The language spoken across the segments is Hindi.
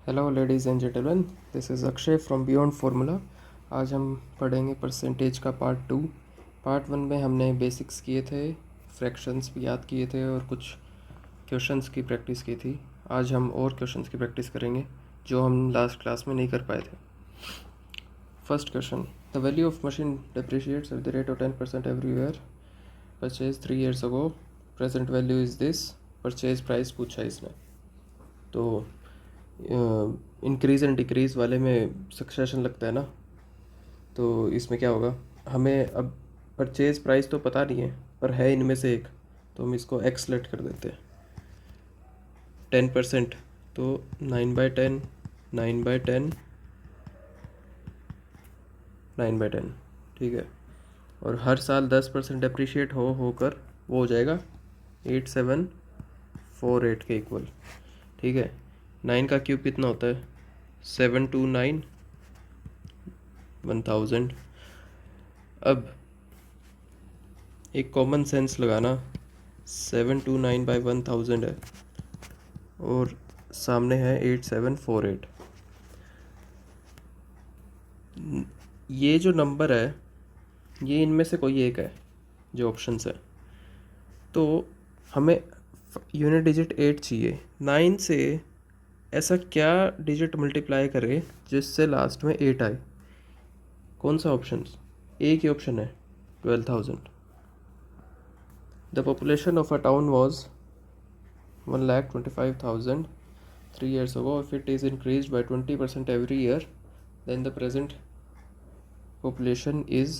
Hello ladies and gentleman, this is Akshay from beyond formula. आज हम पढ़ेंगे परसेंटेज का पार्ट 2। पार्ट 1 में हमने बेसिक्स किए थे, फ्रैक्शंस भी याद किए थे और कुछ क्वेश्चंस की प्रैक्टिस की थी। आज हम और क्वेश्चंस की प्रैक्टिस करेंगे जो हम लास्ट क्लास में नहीं कर पाए थे। First question, the value of machine depreciates at the rate of 10% every year, purchase 3 years ago, present value is this. Purchase price पूछा इसने, तो इंक्रीज़ एंड डिक्रीज़ वाले में सक्सेशन लगता है ना, तो इसमें क्या होगा, हमें अब परचेज़ प्राइस तो पता नहीं है पर है इनमें से एक, तो हम इसको एक्स लेट कर देते हैं। 10%, तो 9/10, 9/10, 9/10, ठीक है। और हर साल 10% अप्रिशिएट होकर वो हो जाएगा 8748 के इक्वल, ठीक है। 9 का क्यूब कितना होता है? 729, 1000। अब एक कॉमन सेंस लगाना, 729/1000 है और सामने है 8748। ये जो नंबर है ये इनमें से कोई एक है जो ऑप्शंस है, तो हमें यूनिट डिजिट 8 चाहिए। 9 से ऐसा क्या डिजिट मल्टीप्लाई करे जिससे लास्ट में 8 आए? कौन सा ऑप्शन? एक ही ऑप्शन है, 12,000। The population of a town was 1,25,000 3 years ago. If it is increased by 20% every year, then the present population is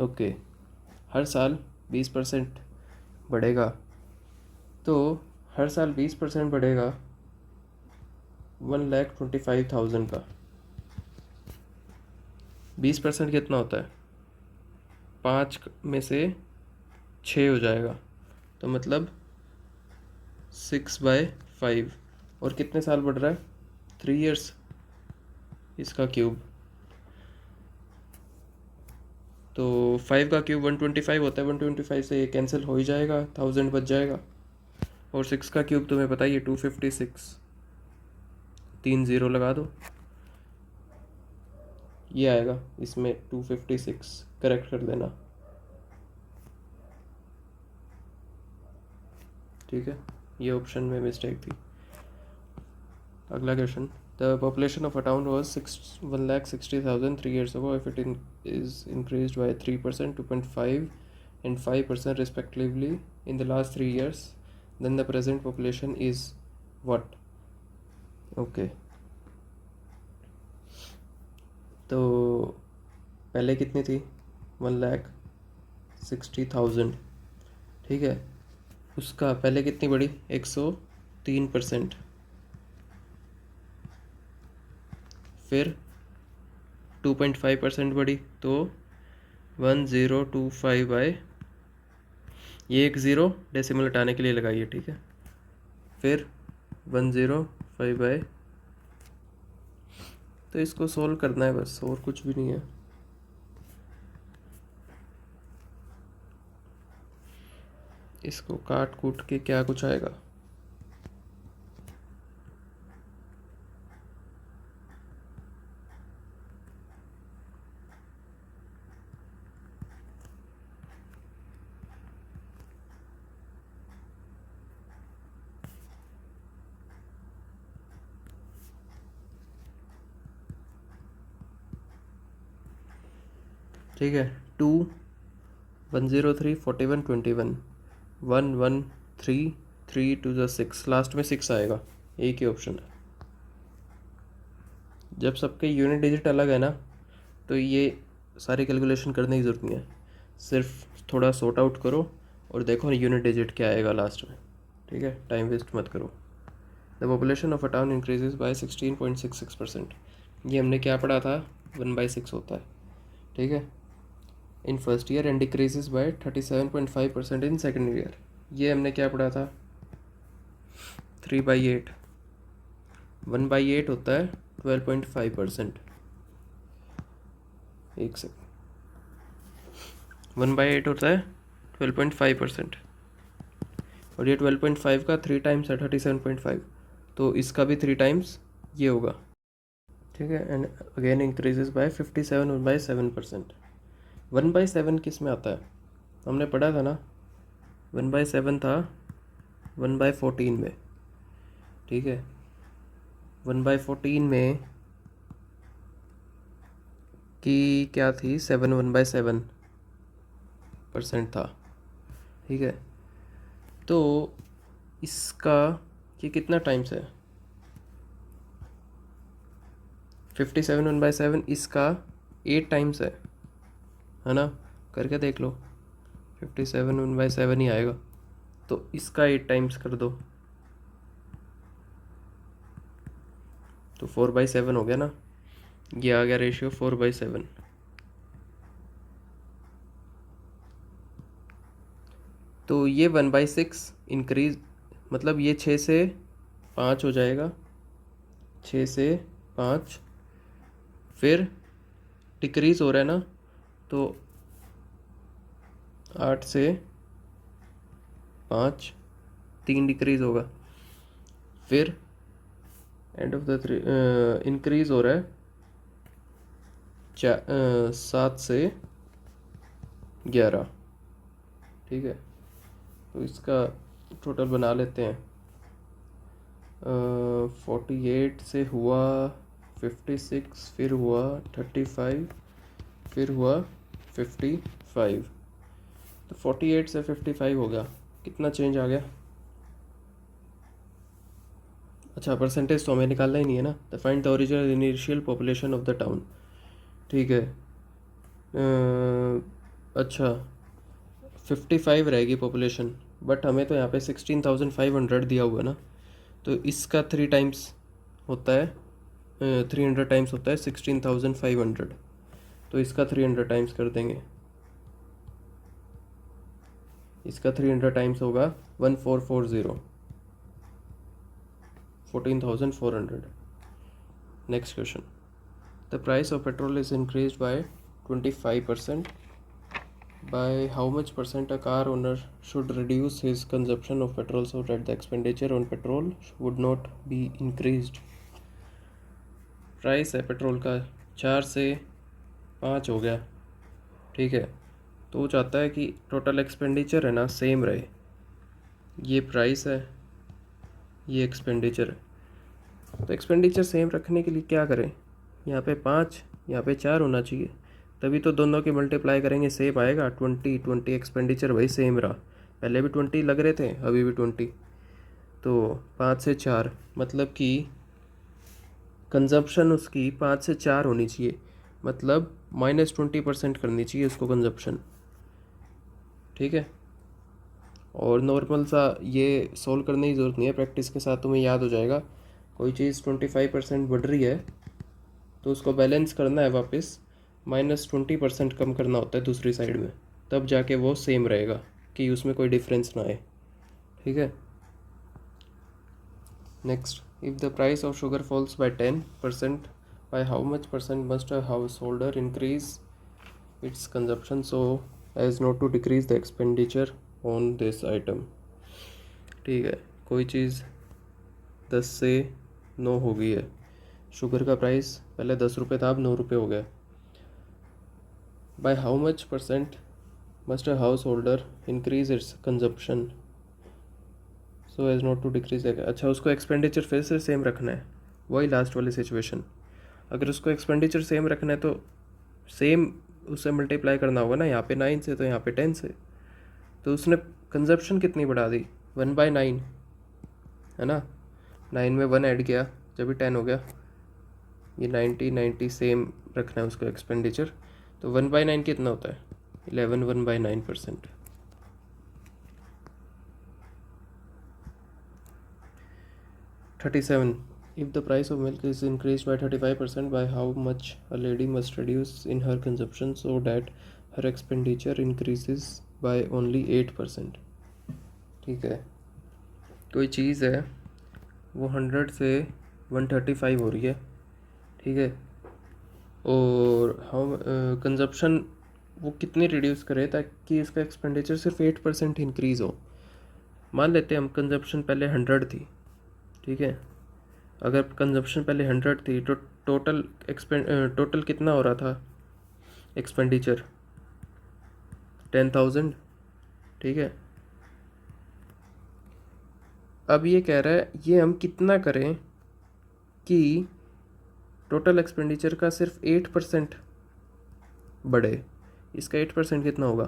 okay. हर साल 20% बढ़ेगा, तो हर साल 20% बढ़ेगा 1,25,000 का। 20% कितना होता है? 5 में से 6 हो जाएगा, तो मतलब 6/5। और कितने साल बढ़ रहा है? 3 years। इसका क्यूब, तो 5 का क्यूब 125 होता है, 125 से ये कैंसिल हो ही जाएगा, 1000 बच जाएगा। और 6 का क्यूब तुम्हें पता ही है 256, 3 0 लगा दो, ये आएगा इसमें 256, करेक्ट कर देना, ठीक है। ये ऑप्शन में मिस्टेक थी। अगला question, the population of a town was 1,60,000 3 years ago. If it is increased by 3%, 2.5 and 5% respectively in the last 3 years, then the present population is what? Okay, तो पहले कितनी थी? 1,60,000, ठीक है। उसका पहले कितनी बढ़ी? 103%। फिर 2.5% बढ़ी, तो 1025 ये एक ज़ीरो डेसिमल हटाने के लिए लगाइए, ठीक है। फिर 105 तो इसको सोल्व करना है बस, और कुछ भी नहीं है। इसको काट कूट के क्या कुछ आएगा? ठीक है, 2 103 41 21 113 3 2 6, लास्ट में 6 आएगा, एक ही ऑप्शन है। जब सबके यूनिट डिजिट अलग है ना, तो ये सारी कैलकुलेशन करने की ज़रूरत नहीं है, सिर्फ थोड़ा सॉर्ट आउट करो और देखो यूनिट डिजिट क्या आएगा लास्ट में, ठीक है। टाइम वेस्ट मत करो। The population of a town increases by 16.66%। ये हमने क्या पढ़ा था? 1/6 होता है, ठीक है, in first year, and decreases bye 37.5% in second year. ये हमने क्या पढ़ा था? 3/8। 1/8 होता है 12.5%। एक सेकेंड, 1/8 होता है 12.5%, और ये 12.5 का 3 टाइम्स है 37.5, तो इसका भी 3 टाइम्स ये होगा, ठीक है। And again increases by 57/7%। 1/7 किस में आता है, हमने पढ़ा था ना, 1/7 था 1/14 में, ठीक है। 1/14 में कि क्या थी, 1/7% था, ठीक है। तो इसका ये कितना टाइम्स है, 57 1/7 इसका 8 टाइम्स है ना, करके देख लो। 57 1/7 ही आएगा, तो इसका 8 टाइम्स कर दो तो 4/7 हो गया ना, ये आ गया रेशियो 4/7। तो ये 1/6 इंक्रीज, मतलब ये 6 से 5 हो जाएगा, 6 से 5, फिर डिक्रीज़ हो रहा है ना, तो 8 से 5, 3 डिक्रीज़ होगा, फिर एंड ऑफ द 3 इंक्रीज़ हो रहा है 7 से 11, ठीक है। तो इसका टोटल बना लेते हैं, 48 से हुआ 56, फिर हुआ 35, फिर हुआ 55, तो 48 से 55 हो गया, कितना चेंज आ गया। अच्छा, परसेंटेज तो हमें निकालना ही नहीं है ना, the find the original initial population of the town, ठीक है। अच्छा, 55 रहेगी पॉपुलेशन, बट हमें तो यहाँ पे 16,500 दिया हुआ है ना, तो इसका 3 टाइम्स होता है, 300 टाइम्स होता है 16,500, तो इसका 300 टाइम्स कर देंगे, इसका 300 टाइम्स होगा 1440, 14,400। Next question, the price of petrol is increase by 25%, by how much percent a car owner should reduce his consumption of petrol so that the expenditure on petrol would not be increased। Price है पेट्रोल का 4 से 5 हो गया, ठीक है। तो वो चाहता है कि टोटल एक्सपेंडिचर है ना सेम रहे, ये प्राइस है, ये एक्सपेंडिचर है। तो एक्सपेंडिचर सेम रखने के लिए क्या करें, यहाँ पे 5, यहाँ पे 4 होना चाहिए, तभी तो दोनों के मल्टीप्लाई करेंगे सेम आएगा। 20 एक्सपेंडिचर वही सेम रहा, पहले भी 20 लग रहे थे, अभी भी 20, तो 5 से 4 मतलब कि कंजप्शन उसकी 5 से 4 होनी चाहिए, मतलब -20% करनी चाहिए उसको कंजप्शन, ठीक है। और नॉर्मल सा ये सोल्व करने की ज़रूरत नहीं है, प्रैक्टिस के साथ तुम्हें याद हो जाएगा। कोई चीज़ 25% बढ़ रही है तो उसको बैलेंस करना है वापस, -20% कम करना होता है दूसरी साइड में, तब जाके वो सेम रहेगा कि उसमें कोई डिफरेंस ना आए, ठीक है। Next, if the price of sugar falls by 10%, by how much percent must a householder increase its consumption so as not to decrease the expenditure on this item। ठीक है, कोई चीज़ 10 से 9 हो गई है, शुगर का प्राइस पहले 10 रुपये था, अब 9 रुपये हो गया। By how much percent must a householder increase its consumption so as not to decrease. अच्छा, उसको एक्सपेंडिचर फिर से सेम रखना है, वही लास्ट वाली सिचुएशन। अगर उसको एक्सपेंडिचर सेम रखना है तो सेम उससे मल्टीप्लाई करना होगा ना, यहाँ पे 9 से तो यहाँ पे 10 से, तो उसने कंजप्शन कितनी बढ़ा दी, 1/9 है ना, 9 में 1 ऐड किया जब भी 10 हो गया। ये 90 सेम रखना है उसको एक्सपेंडिचर, तो 1/9 कितना होता है, 11, 1/9%। 37, if the price of milk is increased by 35%, by how much a lady must reduce in her consumption so that her expenditure increases by only 8%। ठीक है, कोई चीज़ है वो 100 से 135 हो रही है, ठीक है, और हम कंजप्शन वो कितनी रिड्यूस करे ताकि इसका एक्सपेंडिचर सिर्फ 8% इंक्रीज़ हो। मान लेते हैं हम कंजप्शन पहले 100 थी, ठीक है, अगर कंजप्शन पहले 100 थी तो टोटल कितना हो रहा था एक्सपेंडिचर? 10,000, ठीक है। अब ये कह रहा है ये हम कितना करें कि टोटल एक्सपेंडिचर का सिर्फ 8% बढ़े। इसका 8% कितना होगा?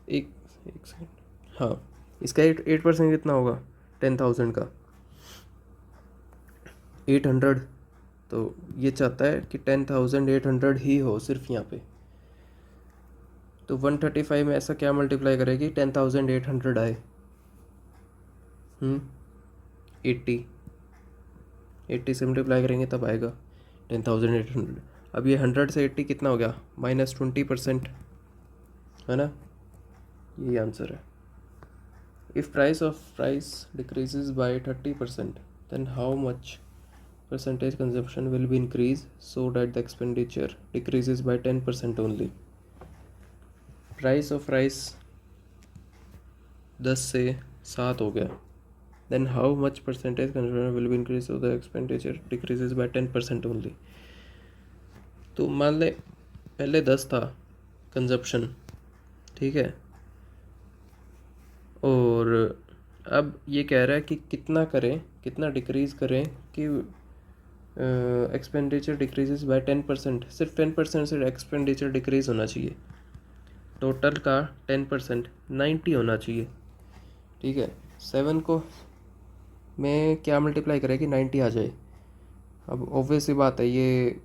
एक एक सेकेंड, हाँ, इसका 8% कितना होगा 10,000 का? 800। तो ये चाहता है कि 10,800 ही हो सिर्फ यहाँ पे। तो 135 में ऐसा क्या मल्टीप्लाई करेगी 10,800 आए? 80 से मल्टीप्लाई करेंगे तब आएगा 10,800। अब ये 100 से 80 कितना हो गया? -20%, है ना? यही आंसर है। If price decreases by 30%, then how much percentage consumption will be increased so that the expenditure decreases by 10% only. Price of rice 10 से 7 हो गया, then how much percentage consumption will be increased so the expenditure decreases by 10% only. तो मान ले पहले 10 था कंजप्शन, ठीक है, और अब ये कह रहा है कि कितना करें, कितना डिक्रीज़ करें कि एक्सपेंडिचर डिक्रीजेज बाय 10%। सिर्फ 10% से एक्सपेंडिचर डिक्रीज़ होना चाहिए, टोटल का 10% 90 होना चाहिए, ठीक है। 7 को में क्या मल्टीप्लाई करें कि 90 आ जाए? अब ऑब्वियस सी बात है, ये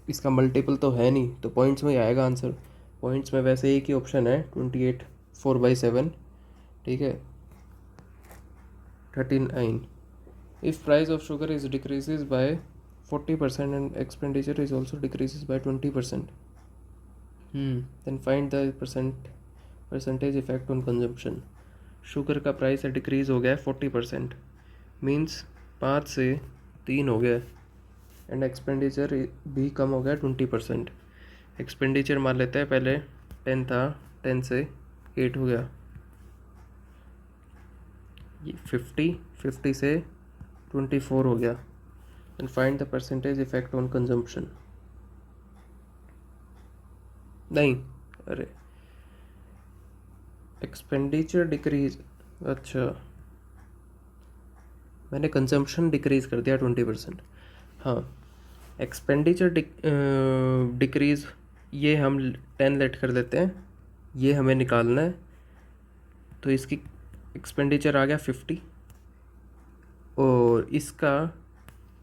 इसका मल्टीपल तो है नहीं, तो पॉइंट्स में ही आएगा आंसर। पॉइंट्स में वैसे एक ही ऑप्शन है 28 4/7, ठीक है। 39 if price of sugar is decreases by 40% and expenditure is also decreases by 20%, then find the percentage effect on consumption. Sugar का प्राइस डिक्रीज़ हो गया है 40%, मीन्स 5 से 3 हो गया, एंड एक्सपेंडिचर भी कम हो गया 20%। एक्सपेंडिचर मान लेते हैं पहले 10 था, 10 से 8 हो गया, ये 50 से 24 हो गया, and find the percentage effect on consumption. नहीं, अरे एक्सपेंडिचर डिक्रीज, अच्छा मैंने कंजम्पशन डिक्रीज़ कर दिया 20%। हाँ, एक्सपेंडिचर डिक्रीज़ ये हम 10 लेट कर देते हैं, ये हमें निकालना है। तो इसकी एक्सपेंडिचर आ गया 50, और इसका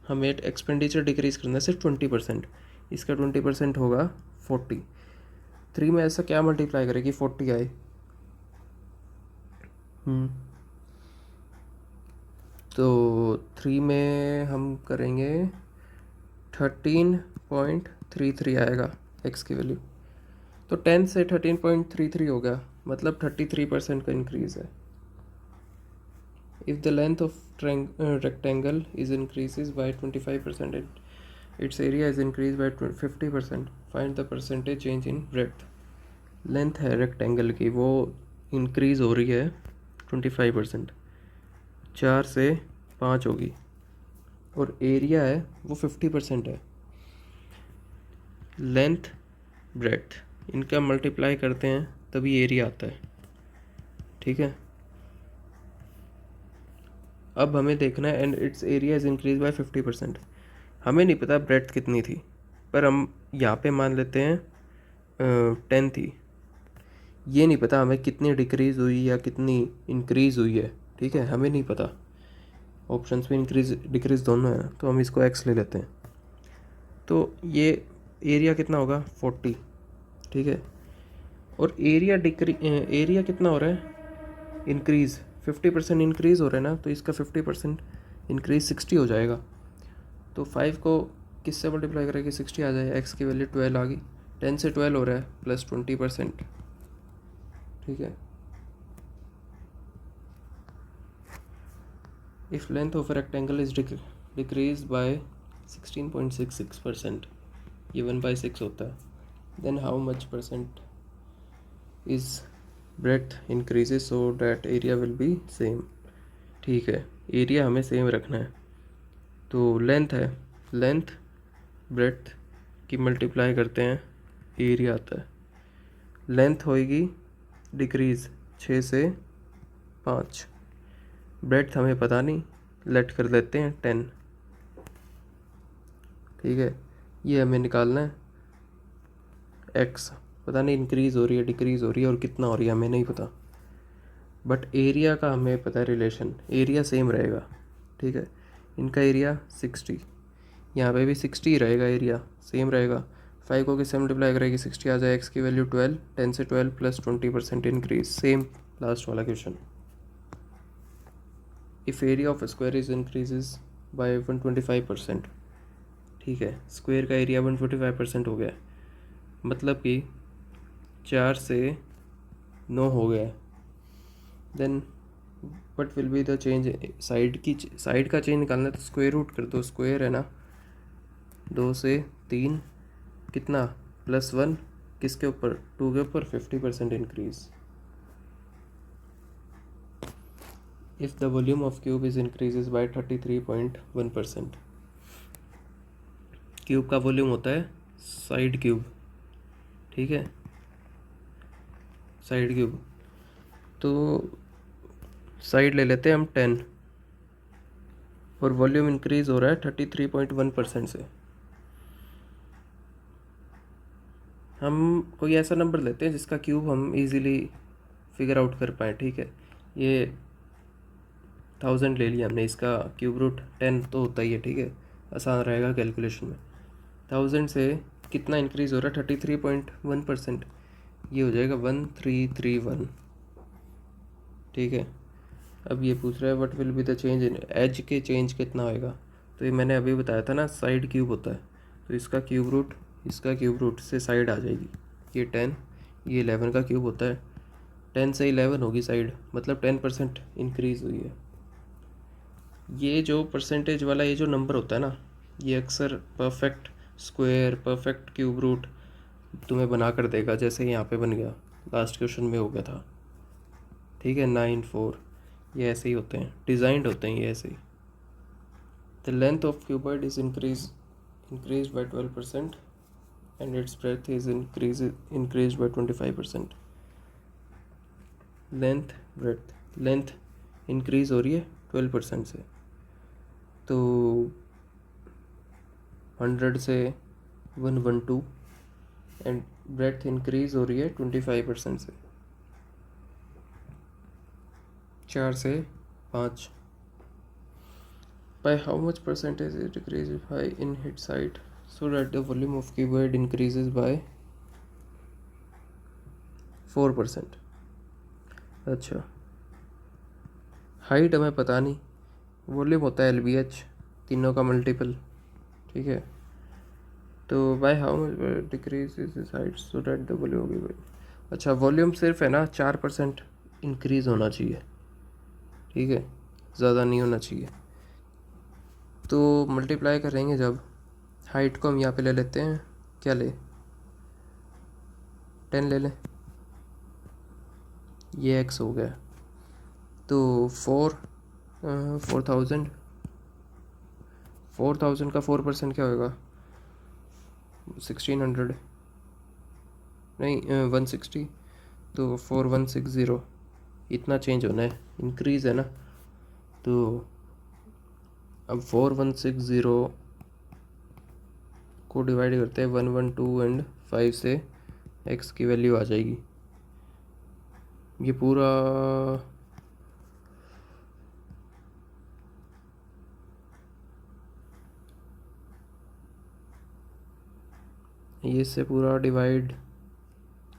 हमें एक्सपेंडिचर डिक्रीज़ करना है सिर्फ 20%, इसका 20% होगा 40। 3 में ऐसा क्या मल्टीप्लाई करेगी 40 आए? तो 3 में हम करेंगे 13.33 आएगा एक्स की वैल्यू। तो 10 से 13.33 हो गया, मतलब 33% का इंक्रीज़ है। If the length of rectangle is increases by 25% and its area is increased by 50%, find the percentage change in breadth. Length है रेक्टेंगल की, वो इंक्रीज़ हो रही है 25%, 4 से 5 होगी, और एरिया है वो 50% है। लेंथ ब्रेड्थ इनका मल्टीप्लाई करते हैं तभी एरिया आता है, ठीक है। अब हमें देखना है and it's area is increase by 50%। हमें नहीं पता ब्रेड्थ कितनी थी, पर हम यहाँ पे मान लेते हैं 10 थी। ये नहीं पता हमें कितनी डिक्रीज़ हुई या कितनी इंक्रीज़ हुई है, ठीक है, हमें नहीं पता। ऑप्शंस में इंक्रीज डिक्रीज़ दोनों हैं, तो हम इसको एक्स ले लेते हैं। तो ये एरिया कितना होगा 40, ठीक है, और एरिया कितना हो रहा है इंक्रीज़ 50% इंक्रीज़ हो रहा है ना, तो इसका 50% इंक्रीज़ 60 हो जाएगा। तो 5 को किससे मल्टीप्लाई करेंगे 60 आ जाए, एक्स की वैल्यू 12 आ गई, 10 से 12 हो रहा है प्लस 20%, ठीक है। If length of rectangle is decrease by 16.66%, ये 1/6 होता है, then how much percent is breadth increases so that area will be same, ठीक है। एरिया हमें सेम रखना है। तो लेंथ है, लेंथ ब्रेड्थ की मल्टीप्लाई करते हैं, एरिया आता है। लेंथ होएगी डिक्रीज़ 6 से 5, ब्रेड्थ हमें पता नहीं, लेट कर देते हैं 10। ठीक है, ये हमें निकालना है एक्स, पता नहीं इंक्रीज़ हो रही है डिक्रीज़ हो रही है और कितना हो रही है हमें नहीं पता, बट एरिया का हमें पता है रिलेशन, एरिया सेम रहेगा। ठीक है, इनका एरिया 60, यहाँ पे भी 60 रहेगा, एरिया सेम रहेगा। 5 को किससे मल्टीप्लाई करेगी, 60 आ जाए, एक्स की वैल्यू 12, 10 से 12 प्लस 20% इंक्रीज, सेम लास्ट वाला question. If area of square is increases by 125%, ठीक है, स्क्वायर का एरिया 125% हो गया, मतलब कि 4 से 9 हो गया। Then what will be the change, side का चेंज निकालना है तो स्क्वायर रूट कर दो, स्क्वायर है ना, 2 से 3 कितना +1, किसके ऊपर, 2 के ऊपर, 50% increase. If the volume of cube is increases by 33.1%, cube का वॉल्यूम होता है साइड क्यूब, ठीक है, साइड क्यूब, तो साइड ले लेते हैं हम 10 और वॉल्यूम इंक्रीज हो रहा है 33.1% से। हम कोई ऐसा नंबर लेते हैं जिसका क्यूब हम इजीली फिगर आउट कर पाएँ। ठीक है, ये 1000 ले लिया हमने, इसका क्यूब रूट 10 तो होता ही है। ठीक है, आसान रहेगा कैलकुलेशन में। 1000 से कितना इंक्रीज़ हो रहा है, 33.1%, ये हो जाएगा 1331। ठीक है, अब ये पूछ रहा है what will be the change in edge के, चेंज कितना होएगा, तो ये मैंने अभी बताया था ना, साइड क्यूब होता है, तो इसका क्यूब रूट से साइड आ जाएगी, ये 10, ये 11 का क्यूब होता है, 10 से 11 होगी साइड, मतलब 10% इंक्रीज़ हुई है। ये जो परसेंटेज वाला ये जो नंबर होता है ना, ये अक्सर perfect square, perfect cube root तुम्हें बना कर देगा, जैसे यहाँ पे बन गया, लास्ट क्वेश्चन में हो गया था। ठीक है, 9 4, ये ऐसे ही होते हैं, डिज़ाइंड होते हैं ये ऐसे ही। The length of cuboid is increase by 12% and its breadth is increase by 25%। Length increase हो रही है 12% से, तो 100 से 112, एंड ब्रेथ इंक्रीज हो रही है 25% से, 4 से 5। By how much percentage it decreases by in hit side so that the volume of cuboid increases by 4%। अच्छा, हाइट हमें पता नहीं, वॉल्यूम होता है LBH, तीनों का मल्टीपल। ठीक है, तो bye how much decreases is height so that the volume of cuboid, अच्छा वॉल्यूम सिर्फ है ना 4% इंक्रीज़ होना चाहिए। ठीक है, ज़्यादा नहीं होना चाहिए, तो मल्टीप्लाई करेंगे जब, हाइट को हम यहाँ पे ले लेते हैं, क्या ले, 10 ले लें, ये x हो गया, तो 4000 का 4% क्या होगा, 1600 नहीं 160, तो 4160, इतना चेंज होना है, इंक्रीज़ है ना, तो अब 4160 को डिवाइड करते हैं 112 एंड 5 से, x की वैल्यू आ जाएगी, ये पूरा ये इससे पूरा डिवाइड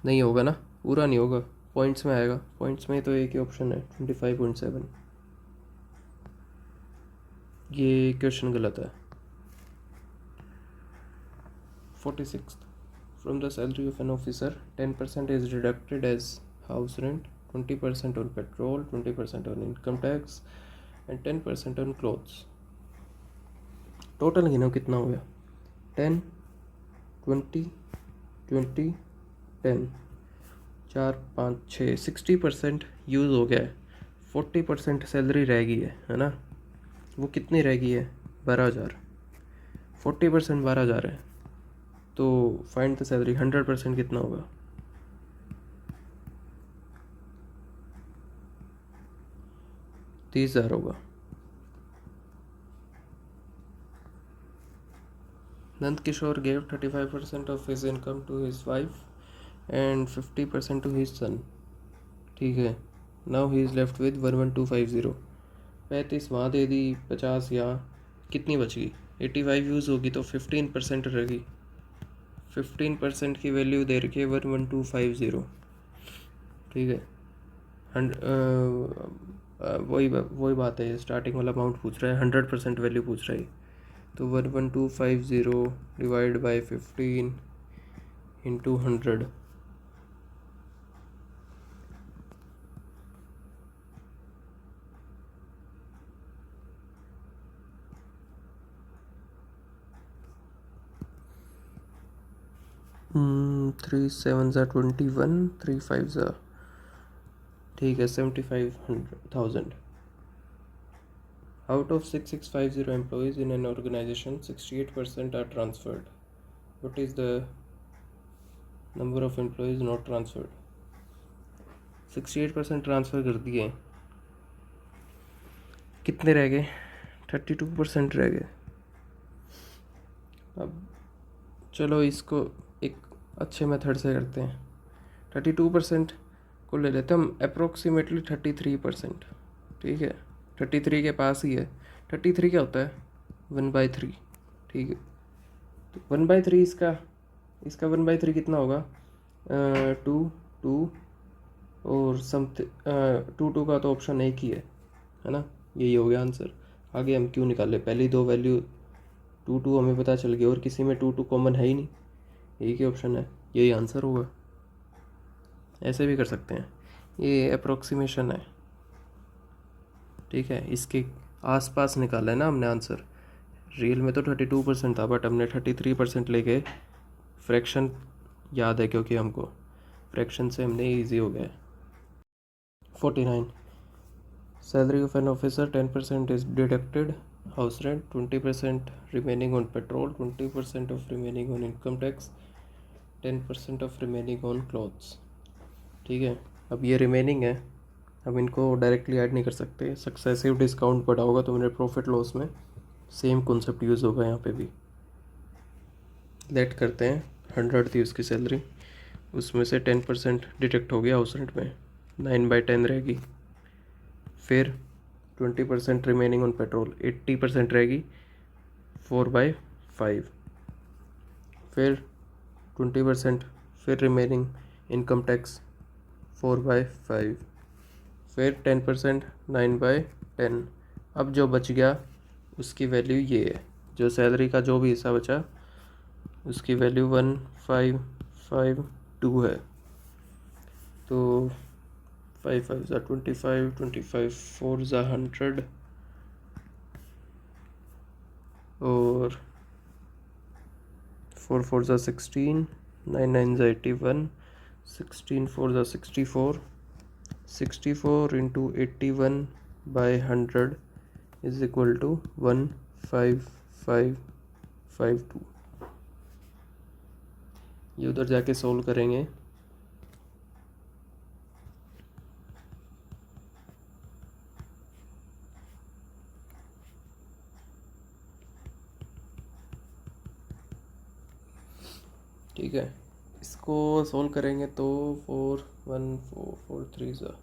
नहीं होगा ना, पूरा नहीं होगा, पॉइंट्स में आएगा, पॉइंट्स में तो एक ही ऑप्शन है 25.7, ये क्वेश्चन गलत है। 46, from the salary of an officer 10% is deducted as house rent, 20% on petrol, 20% on income tax and 10% on clothes. Total गिनो कितना हो गया, 10 20 20 10, 4 5 6, 60% यूज़ हो गया है, 40% सैलरी रह गई है ना, वो कितनी रह गई है? 12,000। 40% 12,000 है, तो फाइंड द सैलरी। 100% कितना होगा? 30,000 होगा। Nand Kishore gave 35% of his income to his wife and 50% to his son. ठीक है, now he is left with 11250। 35 वहाँ दे दी, 50 यहाँ, कितनी बच गई? 85 यूज़ होगी तो 15% रहेगी। 15% की वैल्यू दे रखी है 11250। ठीक है, वही बात है, स्टार्टिंग वाला अमाउंट पूछ रहा है, 100% वैल्यू पूछ रहा है। तो 11250 divide by 15 into 100। Three seven ज़ा 21, 3 5 ज़ा, ठीक है, 75,000। Out of 6650 employees in an organization, 68% are transferred. What is the number of employees not transferred? 68% transfer कर दिए, कितने रह गए? 32% रह गए। अब चलो इसको एक अच्छे मेथड से करते हैं। 32% को ले लेते हैं हम, अप्रोक्सीमेटली 33%। ठीक है, 33 के पास ही है। 33 क्या होता है? 1/3। ठीक है, तो 1/3 इसका 1/3 कितना होगा? 2 और समथिंग, 2 का तो ऑप्शन एक ही है ना? यही हो गया आंसर। आगे हम क्यों निकाले? पहली दो वैल्यू 2 हमें पता चल गया, और किसी में 2 कॉमन है ही नहीं, यही की ऑप्शन है, यही आंसर होगा। ऐसे भी कर सकते हैं, ये अप्रोक्सीमेशन है। ठीक है, इसके आसपास निकाला है ना हमने आंसर। रियल में तो 32% था, बट हमने 33% ले गए। फ्रैक्शन याद है क्योंकि हमको फ्रैक्शन से हमने ईजी हो गया। 49, salary of an officer 10% is deducted, house rent 20% remaining on petrol, 20% of remaining on income tax, 10% of remaining on clothes. ठीक है, अब ये रिमेनिंग है, अब इनको डायरेक्टली ऐड नहीं कर सकते, सक्सेसिव डिस्काउंट पड़ा होगा तो मेरे प्रॉफिट लॉस में सेम कॉन्सेप्ट यूज़ होगा यहाँ पे भी। लेट करते हैं 100 थी उसकी सैलरी, उसमें से 10% डिडक्ट हो गया हाउस रेंट में, 9/10 रहेगी। फिर 20% रिमेनिंग ऑन पेट्रोल, 80% रहेगी, 4/5। फिर 20%, फिर रिमेनिंग इनकम टैक्स 4/5, फिर 10%, 9/10। अब जो बच गया उसकी वैल्यू ये है, जो सैलरी का जो भी हिस्सा बचा उसकी वैल्यू 1552 है। तो 5 5 ज़ा 25, 25 4 ज़ा 100 और 4 4 ज़ा 16, 9 9 ज़ा 81, 16 4 ज़ा 64, 64 इंटू 81/100 इज इक्वल टू 15552। ये उधर जाके सोल्व करेंगे। ठीक है, इसको सोल्व करेंगे तो 41443 ज़ा।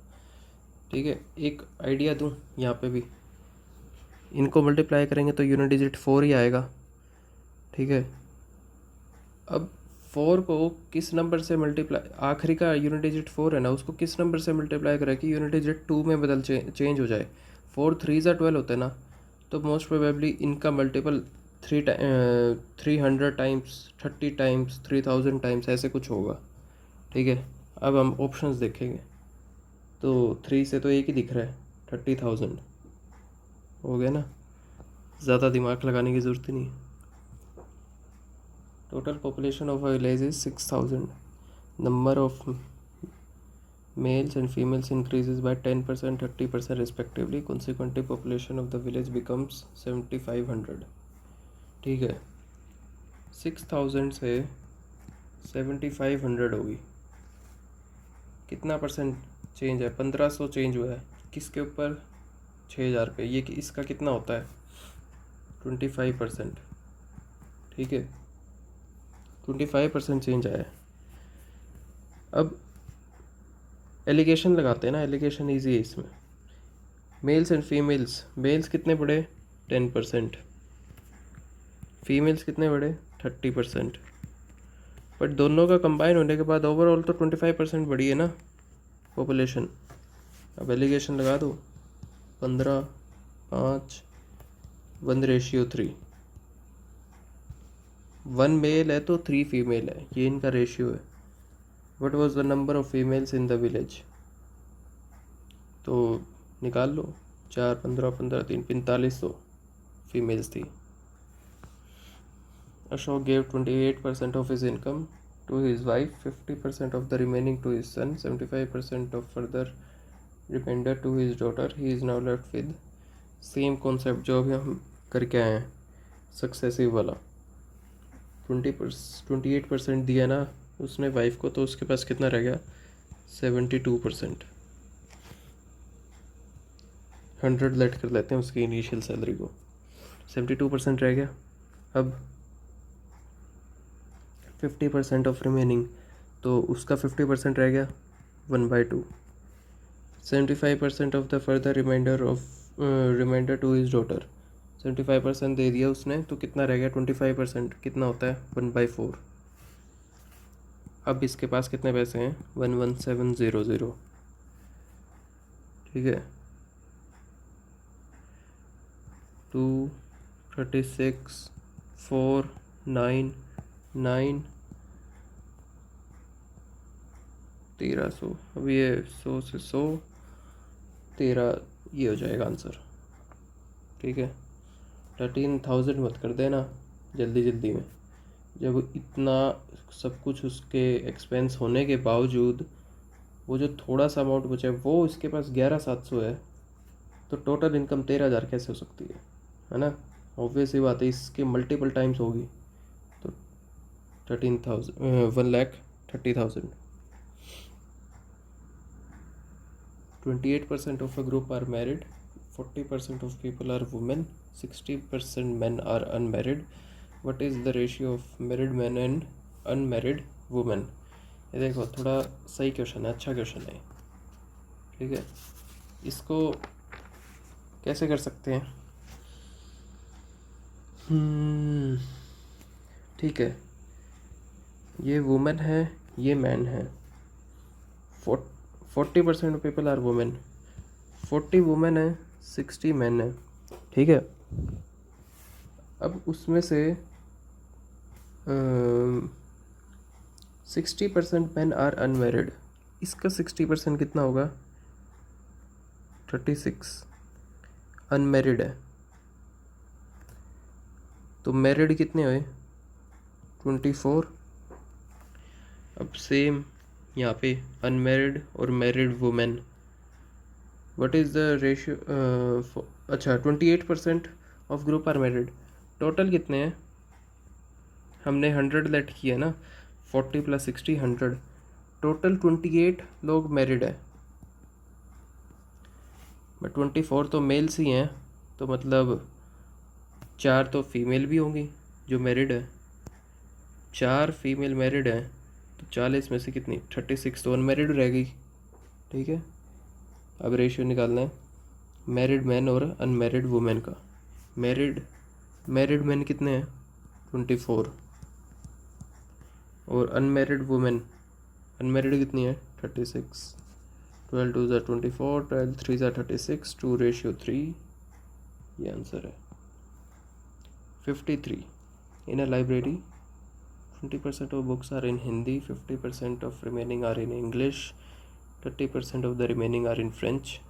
ठीक है, एक आइडिया दूँ यहाँ पे भी, इनको मल्टीप्लाई करेंगे तो यूनिट डिजिट 4 ही आएगा। ठीक है, अब 4 को किस नंबर से मल्टीप्लाई, आखिरी का यूनिट डिजिट 4 है ना, उसको किस नंबर से मल्टीप्लाई करें कि यूनिट डिजिट 2 में बदल चेंज हो जाए। 4 3 ज़ा 12 होता है ना, तो मोस्ट प्रोबेबली इनका मल्टीपल 300 टाइम्स, 30 टाइम्स, 3000 टाइम्स, ऐसे कुछ होगा। ठीक है, अब हम ऑप्शंस देखेंगे तो 3 से तो एक ही दिख रहा है, 30,000 हो गया ना, ज़्यादा दिमाग लगाने की ज़रूरत ही नहीं। Total population of a village is 6000, number of Males and females increases by 10%, 30% respectively. Consequently, population of the village becomes 7500. ठीक है, 6000 से 7500 होगी. कितना परसेंट चेंज है? 1500 चेंज हुआ है. किसके ऊपर? 6000 पे. ये इसका कितना होता है? 25%. ठीक है, 25% चेंज आया है. अब एलिगेशन लगाते हैं ना, एलिगेशन ईजी है इसमें. मेल्स एंड फीमेल्स, मेल्स कितने बढ़े? 10%. फीमेल्स कितने बढ़े? 30%. बट दोनों का कंबाइन होने के बाद ओवरऑल तो 25% बढ़ी है ना पॉपुलेशन. अब एलिगेशन लगा दो. 15, 5, 1:3. 1 मेल है तो 3 फीमेल है, ये इनका रेशियो है. What was the number of females in the village? तो निकाल लो. 4, 15, 15, 3, 4500 फीमेल्स थी. Ashok gave 28% of his income to his wife, 50% of the remaining to his son, 75% of further remainder to his daughter. He is now left with same concept जो अभी हम करके आए हैं, सक्सेसिव वाला. 28% दिया ना उसने वाइफ को, तो उसके पास कितना रह गया? 72%. 100 लेट कर लेते हैं उसकी इनिशियल सैलरी को. 72% रह गया. अब 50% ऑफ रिमेनिंग, तो उसका 50% रह गया 1/2. 75% of the further remainder to his daughter. 75% दे दिया उसने, तो कितना रह गया? 25%. कितना होता है? 1/4. अब इसके पास कितने पैसे हैं? 11700. ठीक है, 2, 36, 4, 9, 9, 1300. अब ये 100 से 100, 13, ये हो जाएगा आंसर. ठीक है, 13,000 मत कर देना जल्दी जल्दी में. जब इतना सब कुछ उसके एक्सपेंस होने के बावजूद वो जो थोड़ा सा अमाउंट बचा है वो इसके पास 11,700 है, तो टोटल इनकम 13,000 कैसे हो सकती है ना? ऑब्वियस ही बात है, इसके मल्टीपल टाइम्स होगी. तो 1,30,000. 28% of a group are married, 40% of people are women, 60% men are unmarried. What is the ratio of married men and unmarried women? ये देखो, थोड़ा सही क्वेश्चन है, अच्छा क्वेश्चन है. ठीक है, इसको कैसे कर सकते हैं? ठीक है, ये वुमेन है, ये मैन है. 40% पीपल आर वुमेन, 40 वुमेन है, 60 मैन है. ठीक है, अब उसमें से 60% मैन आर अनमेरिड. इसका 60% कितना होगा? 36. अनमेरिड है, तो मैरिड कितने हुए? 24. अब सेम यहाँ पे अनमेरिड और married women. What is the ratio? अच्छा, 28% of group are married. Total कितने हैं? हमने 100 लेट किया ना, 40 + 60 100. टोटल 28 लोग मैरिड है, बट 24 तो मेल्स ही हैं, तो मतलब 4 तो फीमेल भी होंगी जो मैरिड है. 4 फीमेल मैरिड है, तो 40 में से कितनी? 36 तो अनमैरिड रह गई. ठीक है, अब रेशियो निकालना है मैरिड मैन और अनमैरिड वुमेन का. मैरिड मैन कितने हैं? 24. और अनमैरिड वुमेन, अनमैरिड कितनी है? 36. 12 2 ज़ा 24, 12 3 ज़ा 36, 2:3. ये आंसर है. 53. In a library, 20% of books are in Hindi, 50% of remaining are in English, 30% of the remaining are in French.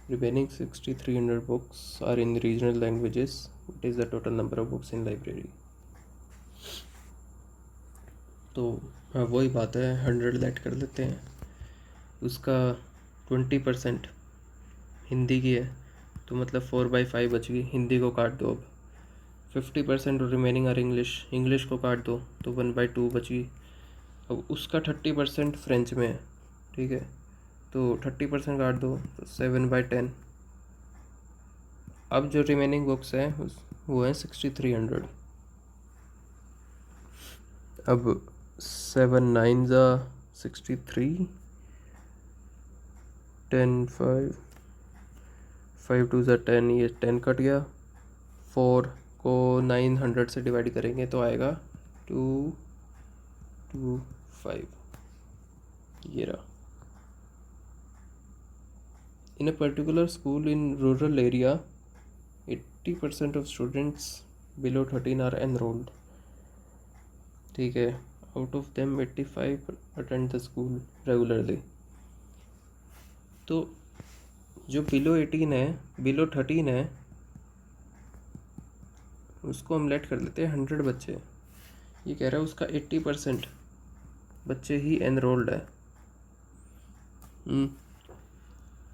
Remaining 6,300 books are in regional languages. What is the total number of books in library? तो हाँ, वही बात है, 100 लेट कर लेते हैं. उसका 20% हिंदी की है, तो मतलब 4/5 बच गई, हिंदी को काट दो। अब 50% रिमेनिंग आर इंग्लिश को काट दो तो 1/2 बची। अब उसका 30% फ्रेंच में है, ठीक है, तो 30% काट दो तो 7/10। अब जो रिमेनिंग बुक्स हैं वो हैं 6300। अब 7 9 ज़ा 63, 10 5 5 2 ज़ा 10, ये 10 कट गया। 4 को 900 से डिवाइड करेंगे तो आएगा 225, ये रहा। In a particular school in rural area, 80% of students below 13 are enrolled, ठीक है। Out of them 85 attend the school regularly। तो जो बिलो 13 है उसको हम लेट कर लेते हैं 100 बच्चे। ये कह रहा है उसका 80% बच्चे ही एनरोल्ड है।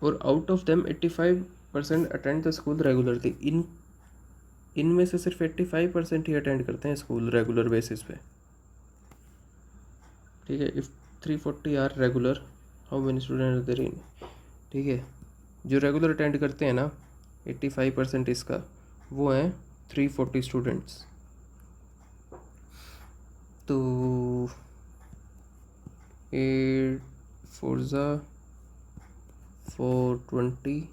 और out of them 85% attend the school regularly. इनमें से सिर्फ 85% ही अटेंड करते हैं स्कूल रेगुलर बेसिस पे, ठीक है। If 340 are regular, how many student there in, ठीक है। जो रेगुलर अटेंड करते हैं ना 85% इसका, वो हैं 340 स्टूडेंट्स। तो 8 4 420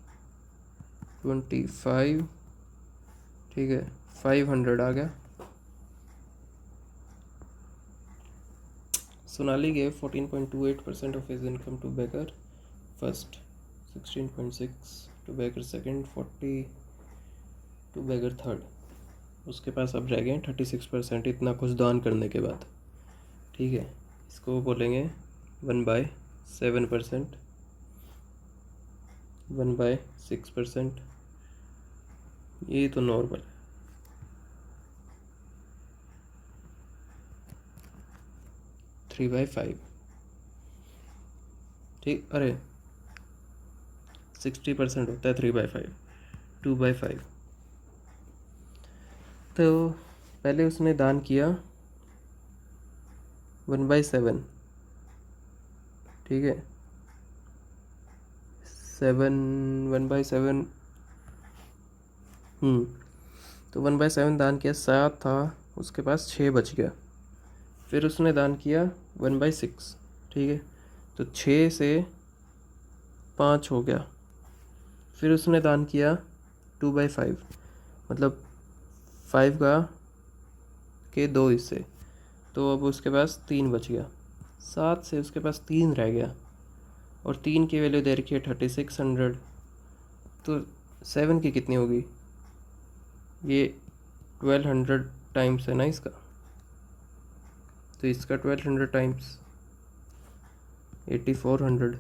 25, ठीक है, 500 आ गया। Sonali gave 14.28% of his income to beggar first, 16.6 to beggar second, 40 to beggar third। उसके पास अब रह गए 36%, इतना कुछ दान करने के बाद, ठीक है। इसको बोलेंगे 1/7%, 1/6%, ये तो नॉर्मल है। 3/5, ठीक। अरे 60% होता है 3/5, 2/5। तो पहले उसने दान किया 1/7, ठीक है। 1/7, तो 1/7 दान किया, 7 था उसके पास, 6 बच गया। फिर उसने दान किया 1/6, ठीक है, तो 6 से 5 हो गया। फिर उसने दान किया 2/5, मतलब 5 के 2 हिस्से, तो अब उसके पास 3 बच गया। 7 से उसके पास 3 रह गया, और 3 की वैल्यू दे रखी है 3600। तो 7 की कितनी होगी, ये 1200 टाइम्स है ना इसका, तो इसका 1200 टाइम्स 8400।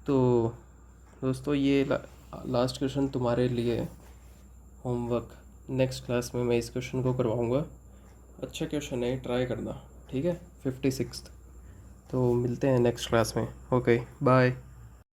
तो दोस्तों ये लास्ट क्वेश्चन तुम्हारे लिए होमवर्क, नेक्स्ट क्लास में मैं इस क्वेश्चन को करवाऊँगा। अच्छा क्वेश्चन है, ट्राई करना, ठीक है। 56th। तो मिलते हैं नेक्स्ट क्लास में। Okay, bye.